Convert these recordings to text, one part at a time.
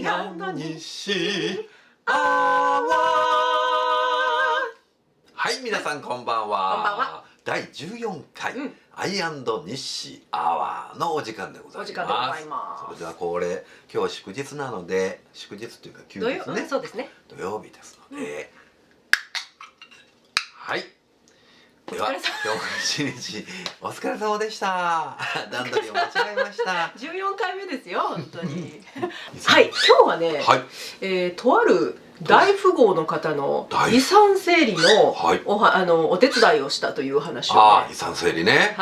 イアンド西アワー。はい、皆さんこんばんは。こんばんは。第14回、アイアンド西アワーのお時間でございます。お時間でございます。それでは恒例、今日は祝日なので、祝日というか休日ね。そうですね。土曜日ですので、はい。ではお疲れ様今日も一日お疲れ様でした。段取りを間違えました。14回目ですよ、本当に。はい、今日はね、はい。とある大富豪の方の大遺産整理のはいお手伝いをしたという話をね、ああ、遺産整理ね。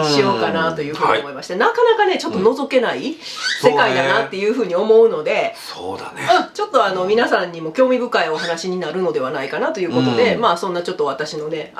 しようかなというふうに思いまして、なかなかねちょっと覗けない世界だなっていうふうに思うので、そうだね。ちょっと皆さんにも興味深いお話になるのではないかなということで、まあそんなちょっと私のね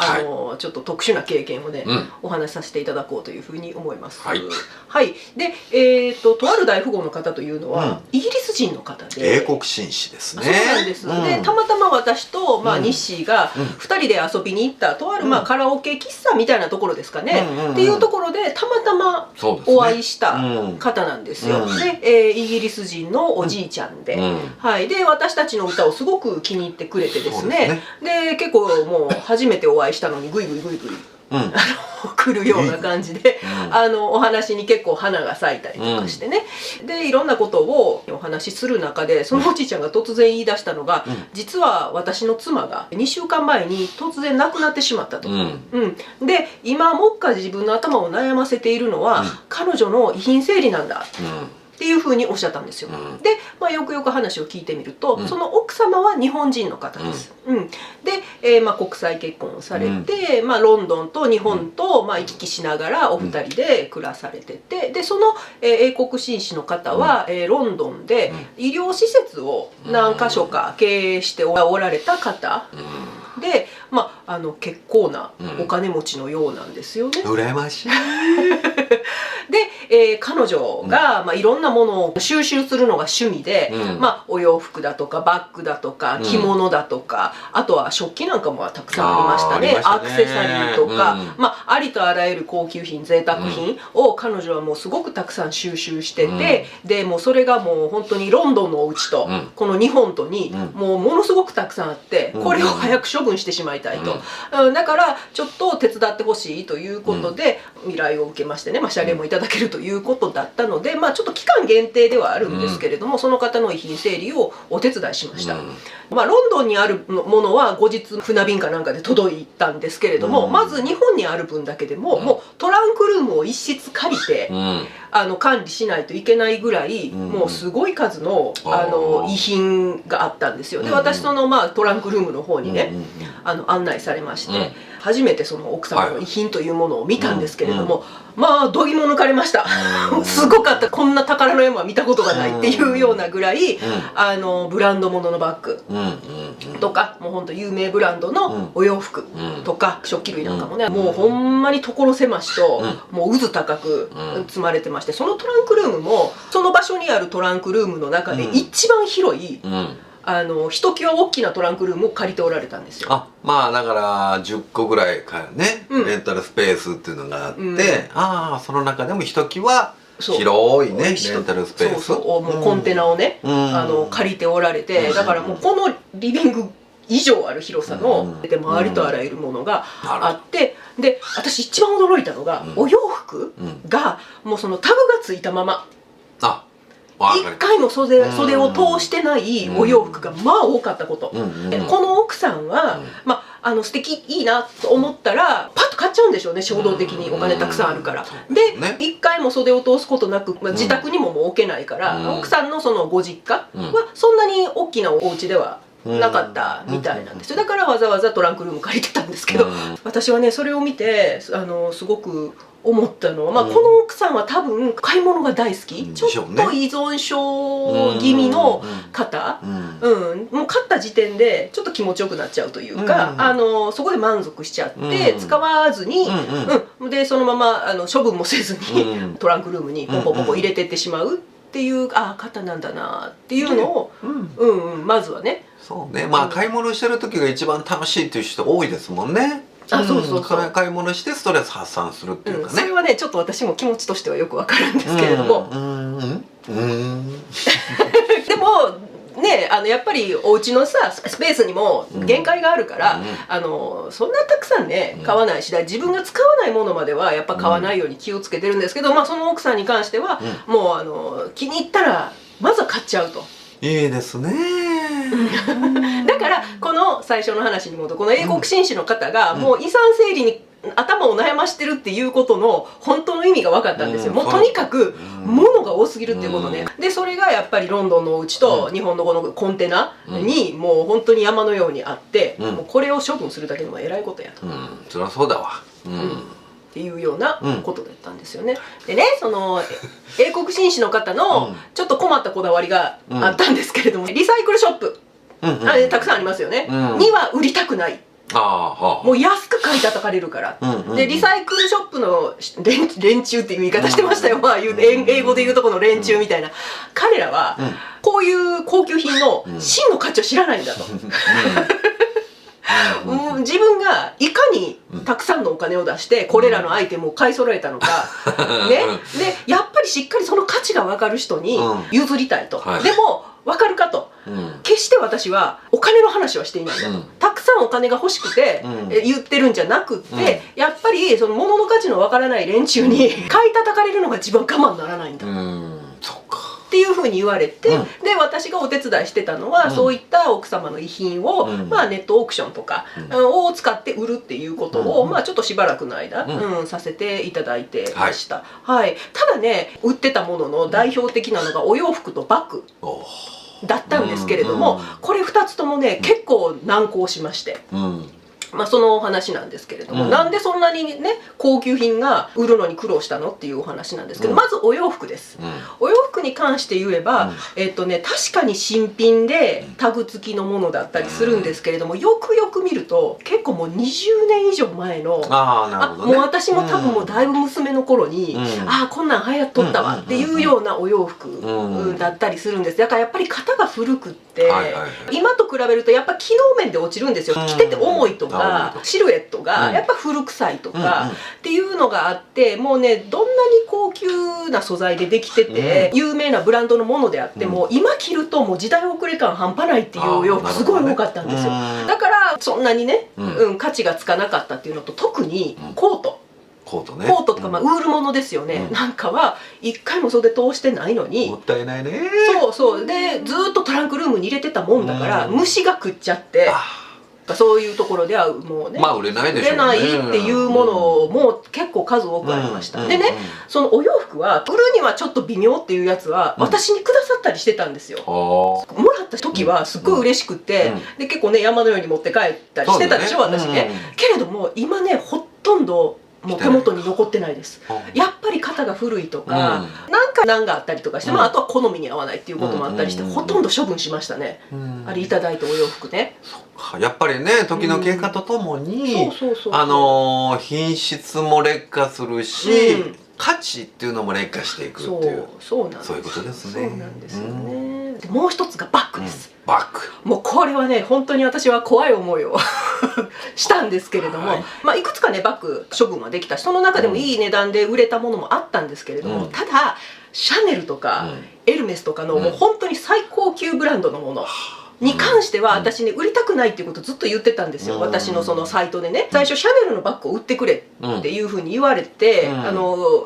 ちょっと特殊な経験をね、お話しさせていただこうというふうに思います。はい。で、とある大富豪の方というのはイギリス人の方で、英国紳士ですね。そうなんです。で、たまたま私とニッシーが2人で遊びに行ったとあるカラオケ喫茶みたいなところですかね、っていうところでたまたまお会いした方なんですよ。で、イギリス人のおじいちゃんで、はい。で、私たちの歌をすごく気に入ってくれてですね、で、結構もう初めてお会いしたのにグイグイグイグイ来るような感じで、お話に結構花が咲いたりとかしてね、でいろんなことをお話しする中で、そのおじいちゃんが突然言い出したのが、実は私の妻が2週間前に突然亡くなってしまったと。で今もっか自分の頭を悩ませているのは、彼女の遺品整理なんだっていうふうにおっしゃったんですよ。で、よくよく話を聞いてみると、その奥様は日本人の方です。で、国際結婚をされて、ロンドンと日本と行き来しながらお二人で暮らされてて、でその英国紳士の方はロンドンで医療施設を何か所か経営しておられた方で、結構なお金持ちのようなんですよね。羨ましい。で、彼女がいろんなものを収集するのが趣味で、お洋服だとかバッグだとか着物だとか、あとは食器なんかもたくさんありましたね。アクセサリーとか、ありとあらゆる高級品、贅沢品を彼女はもうすごくたくさん収集してて、でもうそれがもう本当にロンドンのお家とこの日本とにもうものすごくたくさんあって、これを早く処分してしまいたいと。だからちょっと手伝ってほしいということで依頼を受けましてね、謝礼もいただけるということだったので、ちょっと期間限定ではあるんですけれども、その方の遺品整理をお手伝いしました。ロンドンにあるものは後日船便かなんかで届いたんですけれども、まず日本にある分だけでももうトランクルームを一室借りて管理しないといけないぐらい、もうすごい数の遺品があったんですよ。で私そのトランクルームの方にね案内されまして、初めてその奥様の遺品というものを見たんですけれども、度肝抜かれました。すごかった。こんな宝の山は見たことがないっていうようなぐらいブランド物のバッグとか、もうほんと有名ブランドのお洋服とか食器類なんかもね、もうほんまに所狭しともう渦高く積まれてまして、そのトランクルームもその場所にあるトランクルームの中で一番広いひときわ大きなトランクルームを借りておられたんですよ。だから10個ぐらいからね、レンタルスペースっていうのがあって、その中でもひときわ広いねレンタルスペース、もうコンテナをね借りておられて、だからもうこのリビング以上ある広さのでもありとあらゆるものがあって、で私一番驚いたのがお洋服がもうそのタグがついたまま、一回も袖を通してないお洋服が多かったこと。この奥さんは素敵いいなと思ったらパッと買っちゃうんでしょうね、衝動的に。お金たくさんあるから。で一回も袖を通すことなく、自宅にももう置けないから、奥さんのそのご実家はそんなに大きなお家ではなかったみたいなんですよ。だからわざわざトランクルーム借りてたんですけど、私はねそれを見てすごく思ったのは、この奥さんは多分買い物が大好き、ちょっと依存症気味の方、もう買った時点でちょっと気持ちよくなっちゃうというか、そこで満足しちゃって使わずに、でそのまま処分もせずにトランクルームにポンポンポンポン入れてってしまうっていう、方なんだなっていうのをまずはね。そうね、買い物してる時が一番楽しいっていう人多いですもんね。買い物してストレス発散するっていうかね、それはねちょっと私も気持ちとしてはよくわかるんですけれども、でもね、やっぱりお家のさスペースにも限界があるから、そんなたくさんね買わないし、自分が使わないものまではやっぱ買わないように気をつけてるんですけど、その奥さんに関しては、もう気に入ったらまずは買っちゃうと。いいですね。だからこの最初の話に戻る、この英国紳士の方がもう遺産整理に頭を悩ましてるっていうことの本当の意味が分かったんですよ。もうとにかく物が多すぎるっていうことね。でそれがやっぱりロンドンのお家と日本のこのコンテナにもう本当に山のようにあって、もうこれを処分するだけでもえらいことやと。そりゃそうだわ。っていうようなことだったんですよね。でね、その英国紳士の方のちょっと困ったこだわりがあったんですけれども、リサイクルショップたくさんありますよね、には売りたくない。もう安く買い叩かれるから。でリサイクルショップの連中っていう言い方してましたよ。英語で言うとこの連中みたいな。彼らはこういう高級品の真の価値を知らないんだと。自分がいかにたくさんのお金を出してこれらのアイテムを買い揃えたのか、ね、でやっぱりしっかりその価値が分かる人に譲りたいと。でも分かるかと、決して私はお金の話はしていないんだと。たくさんお金が欲しくて言ってるんじゃなくって、やっぱりその物の価値の分からない連中に買い叩かれるのが自分我慢ならないんだ。っていうふうに言われて、で私がお手伝いしてたのは、そういった奥様の遺品を、ネットオークションとかを使って売るっていうことを、ちょっとしばらくの間、させていただいてました。はい、ただね、売ってたものの代表的なのがお洋服とバッグだったんですけれども、これ2つともね結構難航しまして。そのお話なんですけれども、なんでそんなにね高級品が売るのに苦労したのっていうお話なんですけど、まずお洋服です。お洋服に関して言えば、確かに新品でタグ付きのものだったりするんですけれども、よくよく見ると結構もう20年以上前の、もう私も多分もうだいぶ娘の頃に、こんなん流行っとったわっていうようなお洋服だったりするんです。だからやっぱり型が古くって、今と比べるとやっぱ機能面で落ちるんですよ。着てて重いとかシルエットがやっぱ古臭いとかっていうのがあって、もうねどんなに高級な素材でできてて有名なブランドのものであっても、今着るともう時代遅れ感半端ないっていうお洋服すごい多かったんですよ。だからそんなにね価値がつかなかったっていうのと、特にコートとかウールものですよね、なんかは一回も袖通してないのに、もったいないね。そうでずっとトランクルームに入れてたもんだから、虫が食っちゃって。そういうところではもうね、売れないでしょうね。売れないっていうものも結構数多くありました。でね、そのお洋服は売るにはちょっと微妙っていうやつは私にくださったりしてたんですよ。もらった時はすっごい嬉しくて、で結構ね山のように持って帰ったりしてたでしょ、私ね。けれども今ねほとんどもう手元に残ってないです。やっぱり型が古いとか、なんか難があったりとかして、あとは好みに合わないっていうこともあったりして、ほとんど処分しましたね。あれいただいたお洋服ね。やっぱりね、時の経過とともに品質も劣化するし、価値っていうのも劣化していくっていう、そういうことですね。そうなんですよね。でもう一つがバッグです。バッグ、もうこれはね本当に私は怖い思いをしたんですけれども、いくつかねバッグ処分はできたし、その中でもいい値段で売れたものもあったんですけれども、ただシャネルとかエルメスとかのもう本当に最高級ブランドのものに関しては私ね売りたくないっていうことをずっと言ってたんですよ。私のそのサイトでね、最初シャネルのバッグを売ってくれっていうふうに言われて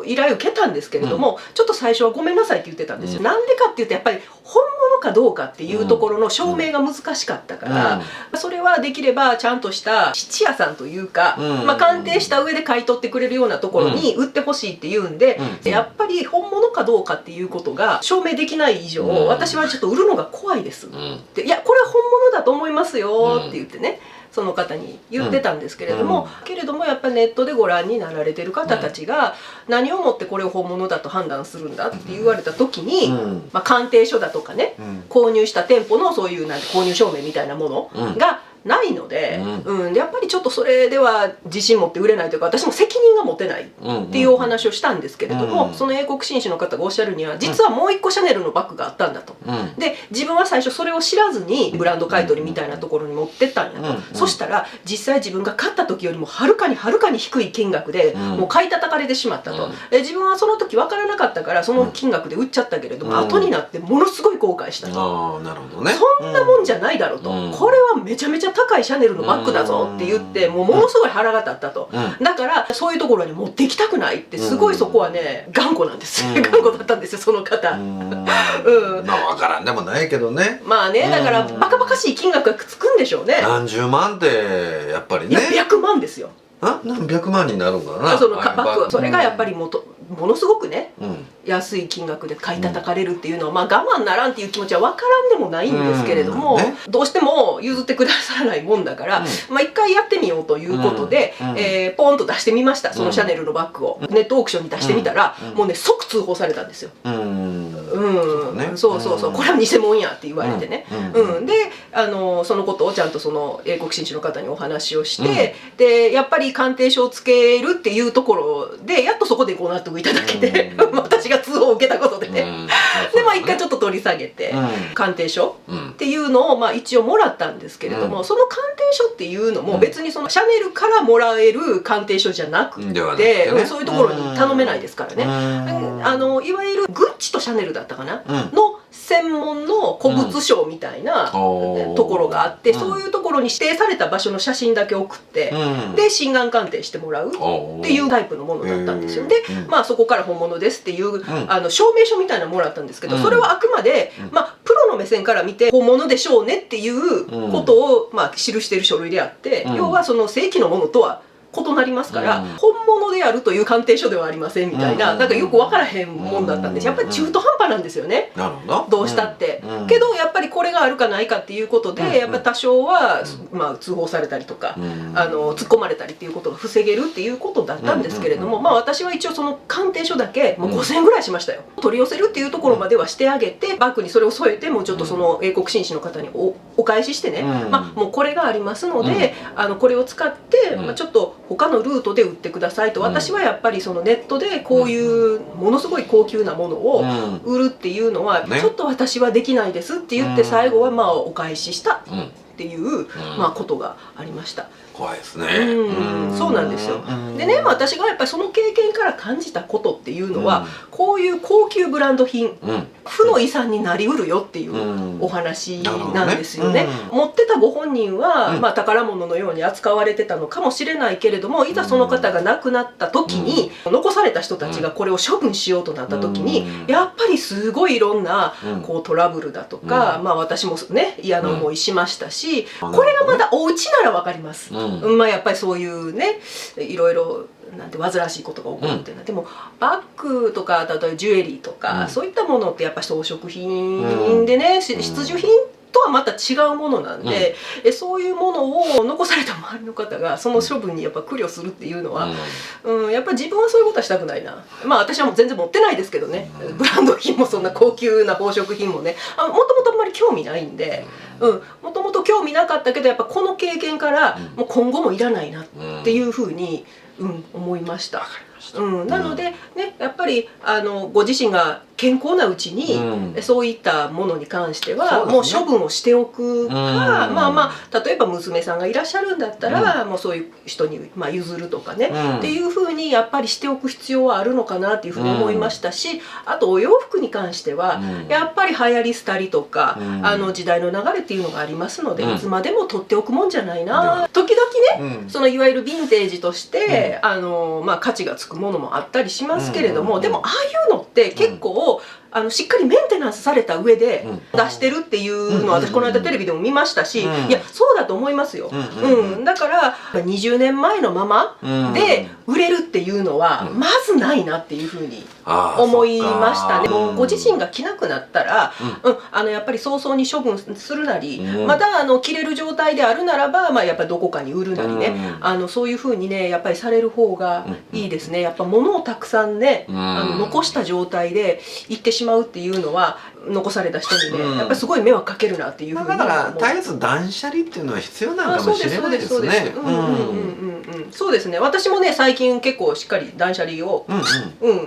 依頼を受けたんですけれども、ちょっと最初はごめんなさいって言ってたんですよ。なんでかっていうとやっぱり本物かどうかっていうところの証明が難しかったから、それはできればちゃんとした質屋さんというか、鑑定した上で買い取ってくれるようなところに売ってほしいっていうんで、やっぱり本物かどうかっていうことが証明できない以上、私はちょっと売るのが怖いですって、いやこれは本物だと思いますよって言ってね、その方に言ってたんですけれども、けれどもやっぱりネットでご覧になられてる方たちが何をもってこれを本物だと判断するんだって言われた時に、鑑定書だとかね、購入した店舗のそういうなんて購入証明みたいなものがないので、やっぱりちょっとそれでは自信持って売れないというか、私も責任が持てないっていうお話をしたんですけれども、その英国紳士の方がおっしゃるには、実はもう一個シャネルのバッグがあったんだと。で自分は最初それを知らずにブランド買い取りみたいなところに持ってったんやと。そしたら実際自分が買った時よりもはるかに低い金額でもう買い叩かれてしまったと。自分はその時分からなかったからその金額で売っちゃったけれども、後になってものすごい後悔したと。なるほどね。そんなもんじゃないだろうと、これはめちゃめちゃ高いシャネルのバッグだぞって言ってものすごい腹が立ったと。だからそういうところに持っていきたくないって、すごいそこはね頑固なんです。頑固だったんですよその方。まあ分からんでもないけどね。まあね、だからバカバカしい金額がつくんでしょうね。何十万ってやっぱりね。100万ですよ。何百万になるんかな、そのバッグは。それがやっぱりものすごくね、安い金額で買い叩かれるっていうのは、まあ我慢ならんっていう気持ちは分からんでもないんですけれども、どうしても譲ってくださらないもんだから、まあ一回やってみようということで、ポンと出してみました。そのシャネルのバッグをネットオークションに出してみたら、もうね即通報されたんですよ。そうそうそう、これは偽物やって言われてね。でそのことをちゃんとその英国紳士の方にお話をして、でやっぱり鑑定書をつけるっていうところでやっとそこでご納得いただけて、私が通報を受けたことでね。でまあ一回ちょっと取り下げて鑑定書っていうのをまあ一応もらったんですけれども、その鑑定書っていうのも別にそのシャネルからもらえる鑑定書じゃなくて、そういうところに頼めないですからね。いわゆるグッチとシャネルだったかなの専門の古物商みたいなところがあって、そういうところに指定された場所の写真だけ送って、で心眼鑑定してもらうっていうタイプのものだったんですよ。でまあそこから本物ですっていう証明書みたいなのもらったんですけど、それはあくまでまあプロの目線から見て本物でしょうねっていうことをまあ記している書類であって、要はその正規のものとは異なりますから、本物であるという鑑定書ではありませんみたいな、なんかよく分からへんもんだったんです。やっぱり中途半端なんですよね、どうしたって。けどやっぱりこれがあるかないかっていうことで、やっぱり多少はまあ通報されたりとか突っ込まれたりっていうことが防げるっていうことだったんですけれども、まあ私は一応その鑑定書だけもう5,000円ぐらいしましたよ。取り寄せるっていうところまではしてあげて、バッグにそれを添えてもうちょっとその英国紳士の方にお返ししてね、まあもうこれがありますのでこれを使ってちょっと他のルートで売ってくださいと。私はやっぱりそのネットでこういうものすごい高級なものを売るっていうのはちょっと私はできないですって言って、最後はまあお返ししたっていうまあことがありました。怖いですね。そうなんですよ。でね、私がやっぱりその経験から感じたことっていうのは、こういう高級ブランド品、負の遺産になりうるよっていうお話なんですよね。持ってたご本人は、まあ宝物のように扱われてたのかもしれないけれども、いざその方が亡くなった時に、残された人たちがこれを処分しようとなった時に、やっぱりすごいいろんなこうトラブルだとか、まあ私もね嫌な思いしましたし、これがまだお家ならわかります。まあやっぱりそういうねいろいろなんて煩わしいことが起こるっていうのは、でもバッグとか例えばジュエリーとか、そういったものってやっぱり装飾品でね、必需品とはまた違うものなんで、そういうものを残された周りの方がその処分にやっぱ苦慮するっていうのは、やっぱり自分はそういうことはしたくないな。まあ私はもう全然持ってないですけどね、ブランド品もそんな高級な宝飾品もね、もともとあんまり興味ないんで、もともと興味なかったけど、やっぱこの経験からもう今後もいらないなっていうふうに思いました。なのでね、やっぱりご自身が健康なうちに、そういったものに関してはもう処分をしておくか、まあまあ例えば娘さんがいらっしゃるんだったら、もうそういう人に譲るとかね、っていうふうにやっぱりしておく必要はあるのかなっていうふうに思いましたし、あとお洋服に関しては、やっぱり流行り廃りとか、時代の流れっていうのがありますので、いつまでも取っておくもんじゃないな。時々ね、そのいわゆるヴィンテージとして、まあ価値がつくものもあったりしますけれども、でもああいうのって結構しっかりメンテナンスされた上で出してるっていうのは私この間テレビでも見ましたし、いやそうだと思いますよ。だから20年前のままで売れるっていうのはまずないなっていうふうに思いましたね。もうご自身が着なくなったら、やっぱり早々に処分するなり、また着れる状態であるならば、やっぱりどこかに売るなりね、そういうふうにねやっぱりされる方がいいですね。やっぱ物をたくさんね残した状態で行ってしまうっていうのは、残された人にね、やっぱりすごい迷惑かけるなっていうふうにだから絶えず断捨離っていうのは必要なのかもしれないですね。そうですね。私もね最近結構しっかり断捨離を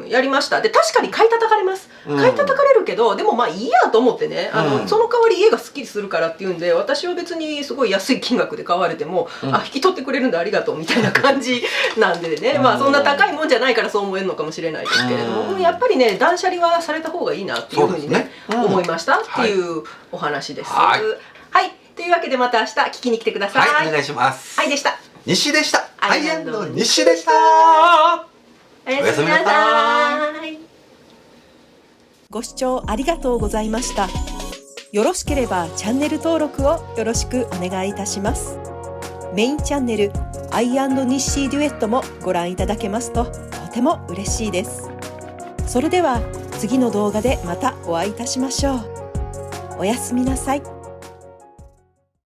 やりました。で確かに買い叩かれます。買い叩かれるけど、でもまあいいやと思ってね、その代わり家がすっきりするからっていうんで、私は別にすごい安い金額で買われても、引き取ってくれるんでありがとうみたいな感じなんでね、まあそんな高いもんじゃないからそう思えるのかもしれないですけれども、やっぱりね断捨離はされた方がいいなっていうふうにね思いましたっていうお話です。はい、というわけでまた明日聞きに来てください。はい、お願いします。はいでした。西でした。アイアンド西でした。おやすみなさい。ご視聴ありがとうございました。よろしければチャンネル登録をよろしくお願いいたします。メインチャンネルアイアンドニッシーデュエットもご覧いただけますととても嬉しいです。それでは次の動画でまたお会いいたしましょう。おやすみなさい。